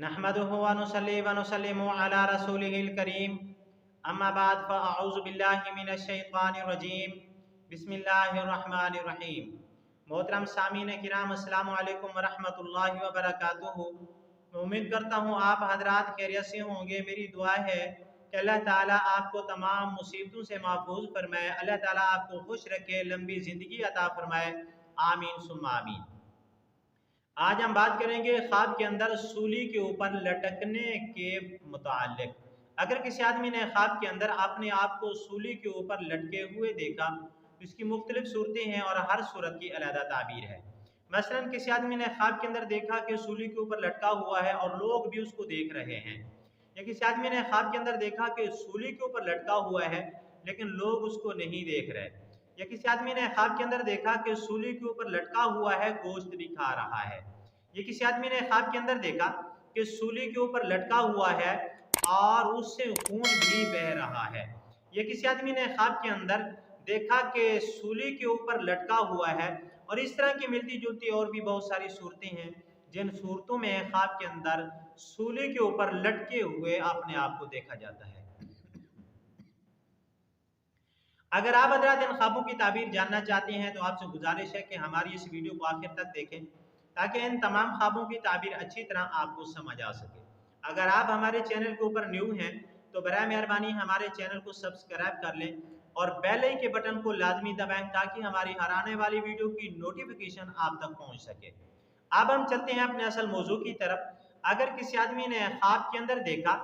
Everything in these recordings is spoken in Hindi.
नहमदुहु व नुसल्ली व नुसल्लिमु अला रसूलिहिल करीम अम्मा बाद फ़अऊज़ु बिल्लाहि मिनश शैतानिर रजीम बिस्मिल्लाहिर रहमानिर रहीम। मोहतरम सामीन किराम अस्सलामु अलैकुम व रहमतुल्लाहि व बरकातुहू। मैं उम्मीद करता हूँ आप हजरात खैरियत से होंगे। मेरी दुआ है कि अल्लाह ताला आपको तमाम मुसीबतों से महफूज फरमाए, अल्लाह ताला आपको खुश रखे, लंबी ज़िंदगी अता फरमाए, आमीन सुम्मा आमीन। आज हम बात करेंगे ख्वाब के अंदर सूली के ऊपर लटकने के मुतालिक। अगर किसी आदमी ने ख्वाब के अंदर अपने आप को सूली के ऊपर लटके हुए देखा तो इसकी मुख्तलिफ सूरतें हैं और हर सूरत की अलग ताबीर है। मसलन किसी आदमी ने ख्वाब के अंदर देखा कि सूली के ऊपर लटका हुआ है और लोग भी उसको देख रहे हैं, या किसी आदमी ने ख्वाब के अंदर देखा कि सूली के ऊपर लटका हुआ है लेकिन लोग उसको नहीं देख रहे, या किसी आदमी ने ख्वाब के अंदर देखा कि सूली के ऊपर लटका हुआ है, गोश्त भी खा रहा है। ये किसी आदमी ने ख्वाब के अंदर देखा कि सूली के ऊपर लटका हुआ है और उससे खून भी बह रहा है। ये किसी आदमी ने ख्वाब के अंदर देखा कि सूली के ऊपर लटका हुआ है। और इस तरह की मिलती जुलती और भी बहुत सारी सूरतें हैं जिन सूरतों में ख्वाब के अंदर सूली के ऊपर लटके हुए अपने आप को देखा जाता है। अगर आप हजरात इन ख्वाबों की ताबीर जानना चाहते हैं तो आपसे गुजारिश है कि हमारी इस वीडियो को आखिर तक देखें ताकि इन तमाम ख्वाबों की ताबीर अच्छी तरह आपको समझ आ सके। अगर आप हमारे चैनल के ऊपर न्यू हैं तो बराए मेहरबानी हमारे चैनल को सब्सक्राइब कर लें और बेल आइकन के बटन को लाजमी दबाएं ताकि हमारी हर आने वाली वीडियो की नोटिफिकेशन आप तक पहुंच सके। अब हम चलते हैं अपने असल मौजू की तरफ। अगर किसी आदमी ने ख्वाब के अंदर देखा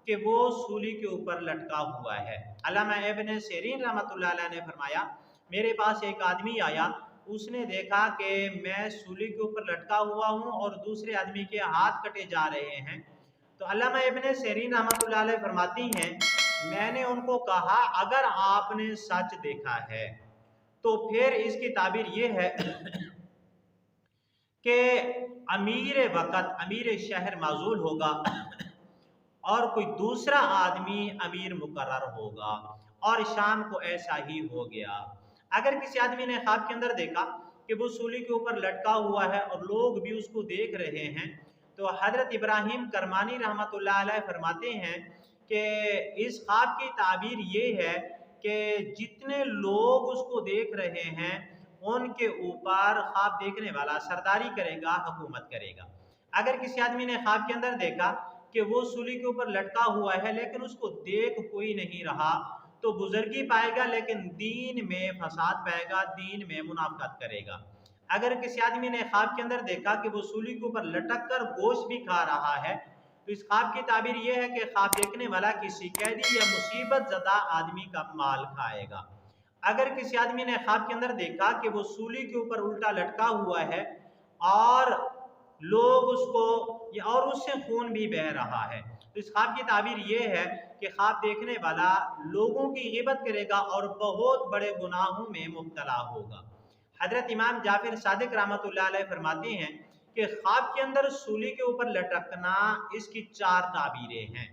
कि वो सूली के ऊपर लटका हुआ है, अल्लामा इब्न सीरीन रहमतुल्लाह अलैह ने फरमाया, मेरे पास एक आदमी आया, उसने देखा कि मैं सूली के ऊपर लटका हुआ हूँ और दूसरे आदमी के हाथ कटे जा रहे हैं। तो अल्लामा इब्न सीरीन रहमतुल्लाह अलैह फरमाती हैं, मैंने उनको कहा अगर आपने सच देखा है तो फिर इसकी ताबीर ये है कि अमीर वक़्त अमीर शहर माजूल होगा और कोई दूसरा आदमी अमीर मुकर्रर होगा, और शाम को ऐसा ही हो गया। अगर किसी आदमी ने ख्वाब के अंदर देखा कि वो सूली के ऊपर लटका हुआ है और लोग भी उसको देख रहे हैं तो हजरत इब्राहिम करमानी रहमतुल्लाह अलैह फरमाते हैं कि इस ख्वाब की ताबीर ये है कि जितने लोग उसको देख रहे हैं उनके ऊपर ख्वाब देखने वाला सरदारी करेगा, हुकूमत करेगा। अगर किसी आदमी ने ख्वाब के अंदर देखा कि वो सूली के ऊपर लटका हुआ है लेकिन उसको देख कोई नहीं रहा तो बुजुर्गी पाएगा लेकिन दीन में फसाद पाएगा, दीन में मुनाफकत करेगा। अगर किसी आदमी ने ख्वाब के अंदर देखा कि वो सूली के ऊपर लटक कर गोश्त भी खा रहा है तो इस ख्वाब की ताबीर यह है कि ख्वाब देखने वाला किसी कैदी या मुसीबत ज़दा आदमी का माल खाएगा। अगर किसी आदमी ने ख्वाब के अंदर देखा कि वो सूली के ऊपर उल्टा लटका हुआ है और लोग उसको और उससे खून भी बह रहा है तो इस ख्वाब की ताबीर ये है कि ख्वाब देखने वाला लोगों की गिबत करेगा और बहुत बड़े गुनाहों में मुब्तला होगा। हजरत इमाम जाफिर सादिक रहमतुल्लाह अलैह फरमाते हैं कि ख्वाब के अंदर सूली के ऊपर लटकना इसकी 4 ताबीरें हैं।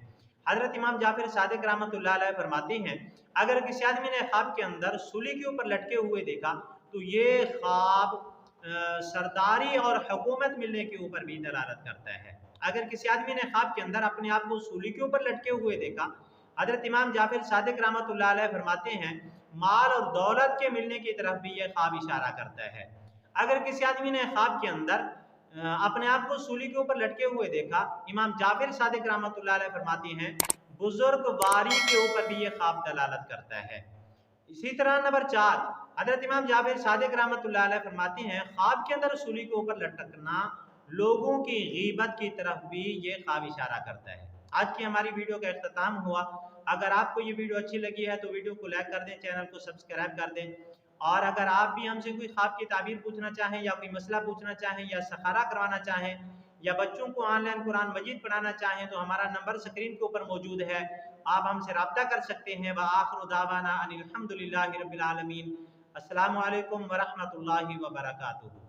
हजरत इमाम जाफिर सादिक रहमतुल्लाह अलैह फरमाते हैं अगर किसी आदमी ने ख्वाब के अंदर सूली के ऊपर लटके हुए देखा तो ये ख्वाब सरदारी और हुकूमत मिलने के ऊपर भी दलालत करता है। अगर किसी आदमी ने ख्वाब के अंदर अपने आप को सूली के ऊपर लटके हुए देखा, हजरत इमाम जाफिर सादिक रहमतुल्लाह अलैह फरमाते हैं माल और दौलत के मिलने की तरफ भी यह ख्वाब इशारा करता है। अगर किसी आदमी ने ख्वाब के अंदर अपने आप को सूली के ऊपर लटके हुए देखा, इमाम जाफिर सादिक रहमतुल्लाह अलैह फरमाते हैं बुजुर्ग वारी के ऊपर भी यह ख्वाब दलालत करता है। इसी तरह नंबर 4 हजरत इमाम जाफिर सादिक रहमतुल्लाह अलैह फरमाते हैं ख्वाब के अंदर सूली के ऊपर लटकना लोगों की गीबत की तरफ भी ये ख्वाब इशारा करता है। आज की हमारी वीडियो का इख्तिताम हुआ। अगर आपको ये वीडियो अच्छी लगी है तो वीडियो को लाइक कर दें, चैनल को सब्सक्राइब कर दें, और अगर आप भी हमसे कोई ख्वाब की ताबीर पूछना चाहें या कोई मसला पूछना चाहें या सखारा करवाना चाहें या बच्चों को ऑनलाइन कुरान मजीद पढ़ाना चाहें तो हमारा नंबर स्क्रीन के ऊपर मौजूद है, आप हमसे रब्ता कर सकते हैं। व आखिरु दावाना अनिल हम्दुलिल्लाहि रब्बिल आलमीन। अस्सलामु अलैकुम व रहमतुल्लाहि व बरकातुहू।